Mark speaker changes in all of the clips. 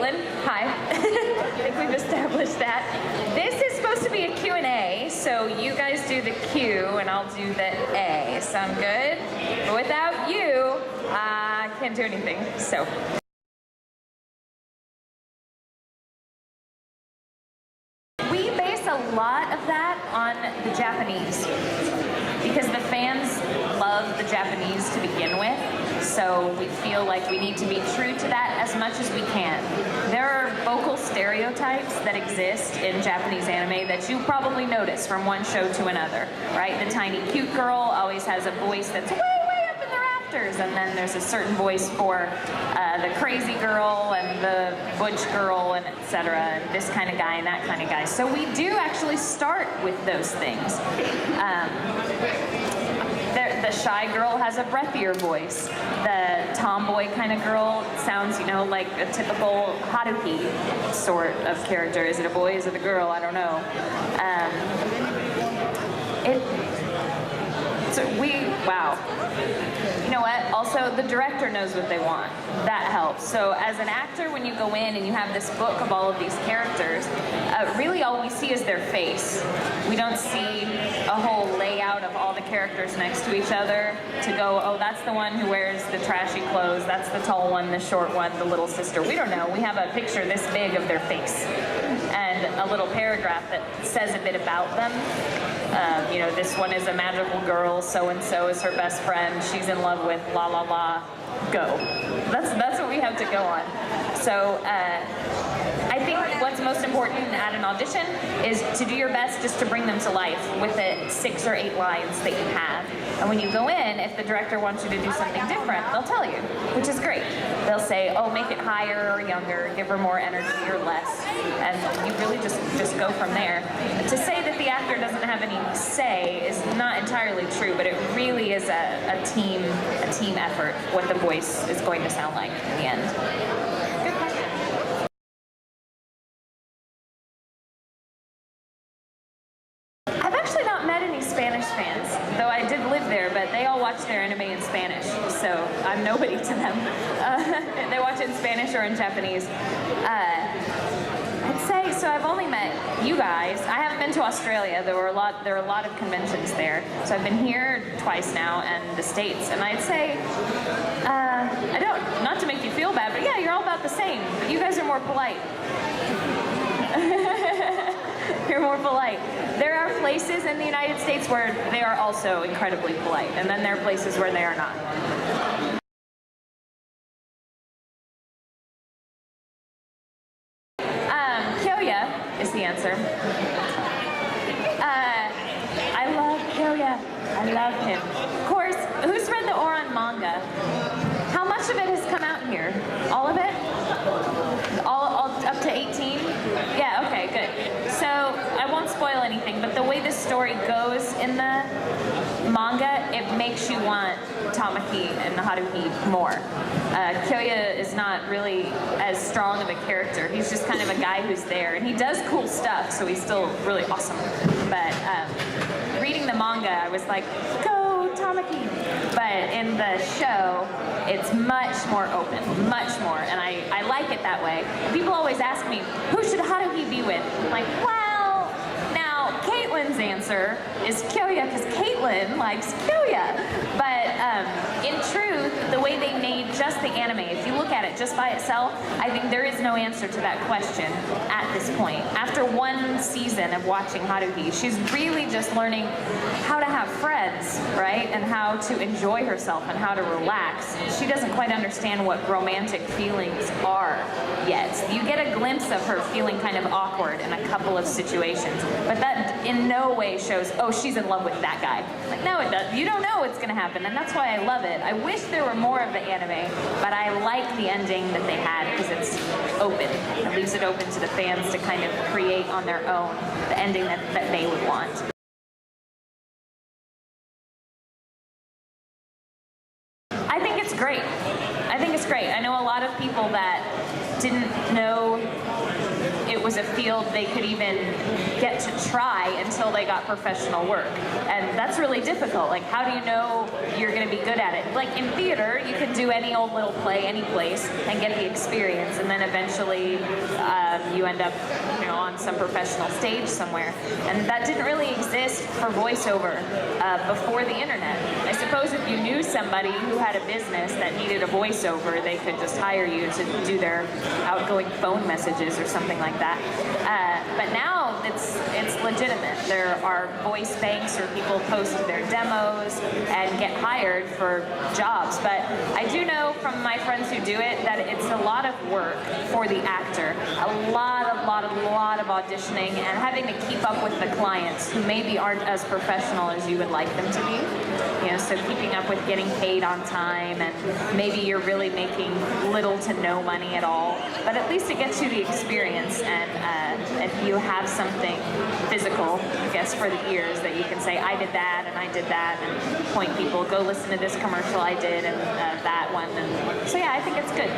Speaker 1: Caitlin. Hi. I think we've established that. This is supposed to be a Q&A, so you guys do the Q and I'll do the A. Sound good? But without you, I can't do anything. So. We base a lot of that on the Japanese because the fans love the Japanese to begin with. So we feel like we need to be true to that as much as we can. There are vocal stereotypes that exist in Japanese anime that you probably notice from one show to another, right? The tiny cute girl always has a voice that's way up in the rafters, and then there's a certain voice for the crazy girl and the butch girl and etc. And this kind of guy and that kind of guy. So we do actually start with those things. The shy girl has a breathier voice. The tomboy kind of girl sounds, you know, like a typical Haruhi sort of character. Is it a boy? Is it a girl? I don't know. Wow. You know what? Also, the director knows what they want. That helps. So as an actor, when you go in and you have this book of all of these characters, really all we see is their face. We don't see a whole layout of all the characters next to each other to go, oh, that's the one who wears the trashy clothes, that's the tall one, the short one, the little sister. We don't know. We have a picture this big of their face and a little paragraph that says a bit about them. You know, this one is a magical girl, so-and-so is her best friend, she's in love with la la la, go. That's what we have to go on. So I think what's most important at an audition is to do your best just to bring them to life with the 6 or 8 lines that you have. And when you go in, if the director wants you to do something different, they'll tell you, which is great. They'll say, oh, make it higher or younger, give her more energy or less. And you really just go from there. To say that the actor doesn't have any say is not entirely true, but it really is a team effort what the voice is going to sound like in the end. Spanish fans, though I did live there, but they all watch their anime in Spanish, so I'm nobody to them. They watch it in Spanish or in Japanese. I'd say, so I've only met you guys. I haven't been to Australia. There are a lot of conventions there. So I've been here twice now, and the States, and I'd say, not to make you feel bad, but yeah, you're all about the same, but you guys are more polite. You're more polite. There are places in the United States where they are also incredibly polite, and then there are places where they are not. Kyoya is the answer. I love Kyoya. I love him. Of course, who's read the Oran manga? How much of it has come out here? All of it? All up to 18? Yeah, okay, good. So I won't spoil anything, but the way this story goes in the manga, it makes you want Tamaki and Haruhi more. Kyoya is not really as strong of a character. He's just kind of a guy who's there, and he does cool stuff, so he's still really awesome. But reading the manga, I was like, go Tamaki! But in the show, it's much more open, much more, and I like it that way. People always ask me, who should Haruhi be with? I'm like, well, now Caitlin's answer is Kyoya, because Caitlin likes Kyoya. But in truth, the way they made just the anime, if you look at it just by itself, I think there is no answer to that question at this point. After one season of watching Haruhi, she's really just learning how to have friends, right? And how to enjoy herself and how to relax. She doesn't quite understand what romantic feelings are yet. You get a glimpse of her feeling kind of awkward in a couple of situations, but that in no way shows, oh, she's in love with that guy. Like, no, it does. You don't know what's going to happen, and that's why I love it. I wish there were more of the anime, but I like the ending that they had because it's open. It leaves it open to the fans to kind of create on their own the ending that they would want. I think it's great. I think it's great. I know a lot of people that didn't know it was a field they could even get to try until they got professional work. And that's really difficult. Like, how do you know you're going to be good at it? Like in theater, you can do any old little play, any place, and get the experience, and then eventually you end up, on some professional stage somewhere. And that didn't really exist for voiceover before the internet. I suppose if you knew somebody who had a business that needed a voiceover, they could just hire you to do their outgoing phone messages or something like that. But now it's legitimate. There are voice banks where people post their demos and get hired for jobs. But I do know from my friends who do it that it's a lot of work for the actor. A lot of auditioning and having to keep up with the clients who maybe aren't as professional as you would like them to be. So keeping up with getting paid on time, and maybe you're really making little to no money at all, but at least it gets you the experience. And if you have something physical, I guess, for the ears that you can say, I did that and I did that, and point people, go listen to this commercial I did and that one. And so yeah, I think it's good.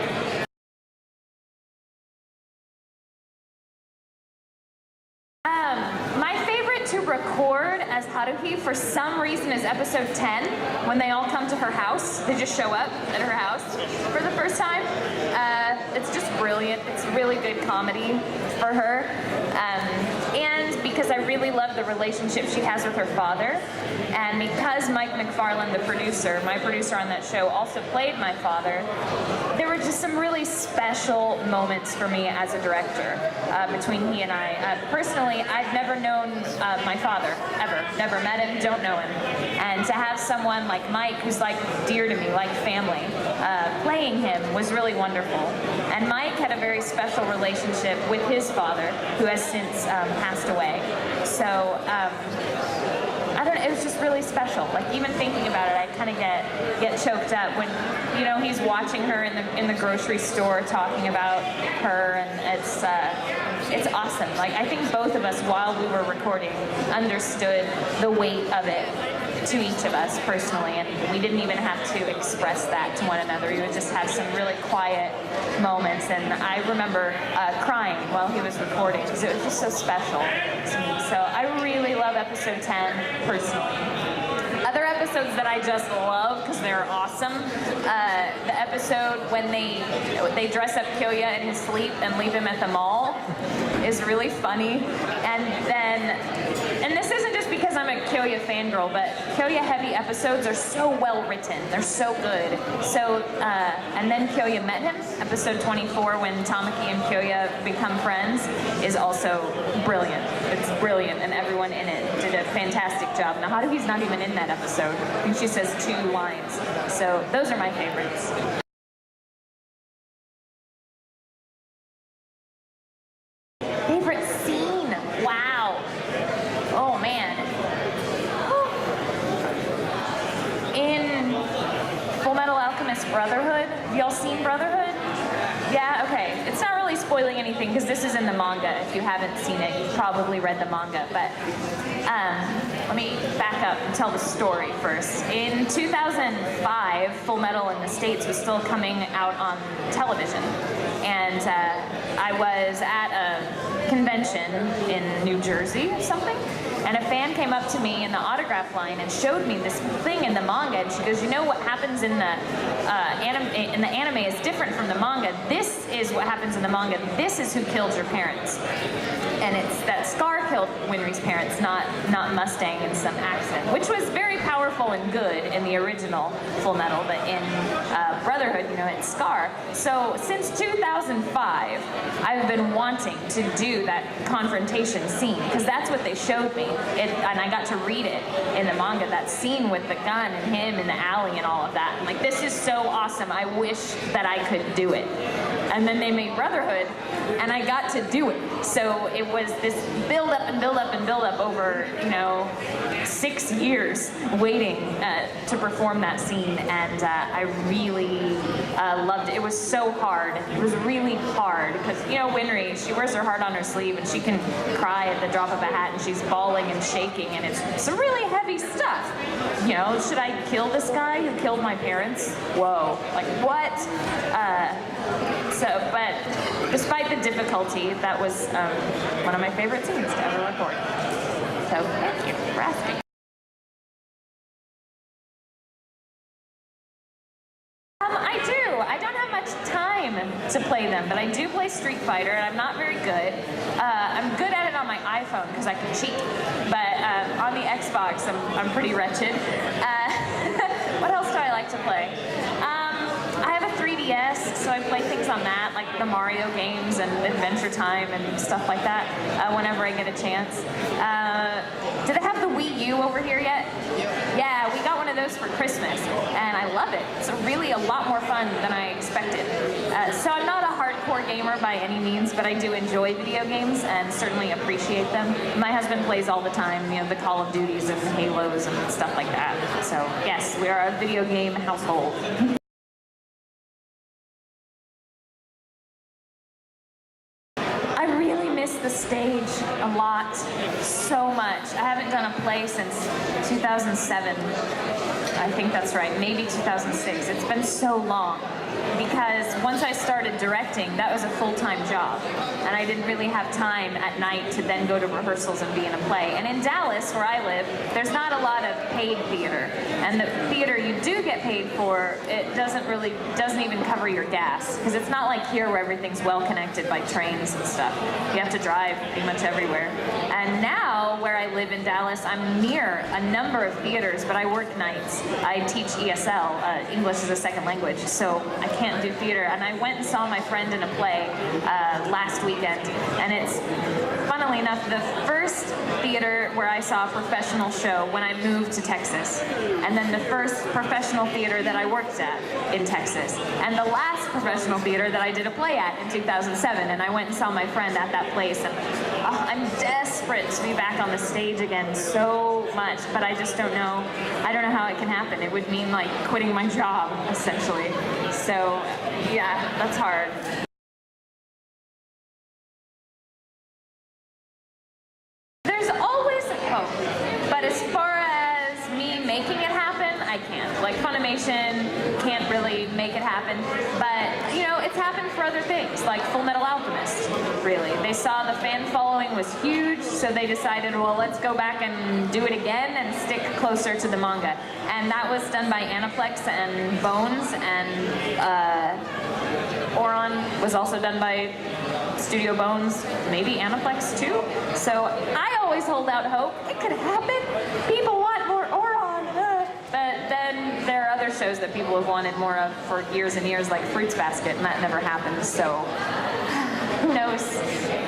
Speaker 1: My favorite to record as Haruhi for some reason is episode 10, when they all come to her house. They just show up at her house for the first time. It's just brilliant. It's really good comedy for her. And because I really love the relationship she has with her father, and because Mike McFarland, the producer, my producer on that show, also played my father, there were just some really special moments for me as a director between he and I. Personally, I've never known my father, ever. Never met him, don't know him. And to have someone like Mike, who's like dear to me, like family, playing him was really wonderful. And Mike had a very special relationship with his father, who has since passed away. So, I don't know, it was just really special. Like, even thinking about it, I kind of get choked up when, he's watching her in the grocery store talking about her, and it's awesome. Like, I think both of us, while we were recording, understood the weight of it to each of us personally, and we didn't even have to express that to one another. We would just have some really quiet moments, and I remember crying while he was recording because it was just so special to me. So I really love episode 10 personally. Other episodes that I just love because they're awesome. The episode when they dress up Kyoya in his sleep and leave him at the mall is really funny. And this isn't just because I'm a Kyoya fangirl, but Kyoya heavy episodes are so well written. They're so good. So, and then Kyoya met him. Episode 24, when Tamaki and Kyoya become friends, is also brilliant. It's brilliant, and everyone in it did a fantastic job. Now, Haruhi's not even in that episode. I think she says 2 lines. So those are my favorites. Favorite scene? Wow. Oh, man. In Fullmetal Alchemist Brotherhood, have y'all seen Brotherhood? Yeah, okay. It's not really spoiling anything because this is in the manga. If you haven't seen it, you've probably read the manga. But let me back up and tell the story first. In 2005, Fullmetal in the States was still coming out on television. And I was at a convention in New Jersey or something, and a fan came up to me in the autograph line and showed me this thing in the manga, and she goes, what happens in the anime is different from the manga. This is what happens in the manga. This is who killed your parents. And it's that Scar killed Winry's parents, not Mustang in some accident, which was very powerful and good in the original Fullmetal, but in Brotherhood, it's Scar. So since 2005, I've been wanting to do that confrontation scene, because that's what they showed me, and I got to read it in the manga, that scene with the gun and him in the alley and all of that. I'm like, this is so awesome. I wish that I could do it. And then they made Brotherhood, and I got to do it. So it was this build up and build up and build up over, 6 years waiting to perform that scene, and I really loved it. It was so hard. It was really hard because, Winry, she wears her heart on her sleeve, and she can cry at the drop of a hat, and she's bawling and shaking, and it's some really heavy stuff. Should I kill this guy who killed my parents? Whoa, like what? But despite the difficulty difficulty, that was one of my favorite scenes to ever record. So thank you for asking. I do. I don't have much time to play them, but I do play Street Fighter, and I'm not very good. I'm good at it on my iPhone because I can cheat, but on the Xbox, I'm pretty wretched. What else do I like to play? I have a 3DS, so I play things on that, like the Mario games and Adventure Time and stuff like that, whenever I get a chance. Do they have the Wii U over here yet? Yeah, we got one of those for Christmas, and I love it. It's really a lot more fun than I expected. So I'm not a hardcore gamer by any means, but I do enjoy video games and certainly appreciate them. My husband plays all the time, you know, the Call of Duties and Halos and stuff like that. So yes, we are a video game household. I really miss the stage a lot, so much. I haven't done a play since 2007. I think that's right, maybe 2006. It's been so long because once I started directing, that was a full-time job, and I didn't really have time at night to then go to rehearsals and be in a play. And in Dallas, where I live, there's not a lot of paid theater, and the theater you do get paid for, it doesn't even cover your gas, because it's not like here where everything's well connected by trains and stuff. You have to drive pretty much everywhere. And now, where I live in Dallas, I'm near a number of theaters, but I work nights. I teach ESL, English as a second language, so I can't do theater. And I went and saw my friend in a play last weekend, and it's, funnily enough, the first theater where I saw a professional show when I moved to Texas, and then the first professional theater that I worked at in Texas, and the last professional theater that I did a play at in 2007, and I went and saw my friend at that place, and I'm desperate to be back on the stage again so much, but I just don't know. I don't know how it can happen. It would mean like quitting my job, essentially. So yeah, that's hard. There's always hope, but as far as me making it happen, I can't. Like Funimation can't really make it happen, but you know, it's happened for other things, like Full Metal Alchemist, really. They saw the fan following was huge, so they decided, well, let's go back and do it again and stick closer to the manga. And that was done by Aniplex and Bones, and Oron was also done by Studio Bones, maybe Aniplex too. So I always hold out hope. It could happen. People want more Oron. But then there are other shows that people have wanted more of for years and years, like Fruits Basket, and that never happened. So who knows?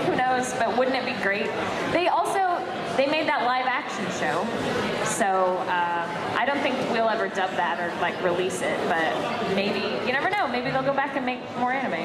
Speaker 1: Who knows? But wouldn't it be great? They made that live action show. So I don't think we'll ever dub that or like release it, but maybe, you never know, maybe they'll go back and make more anime.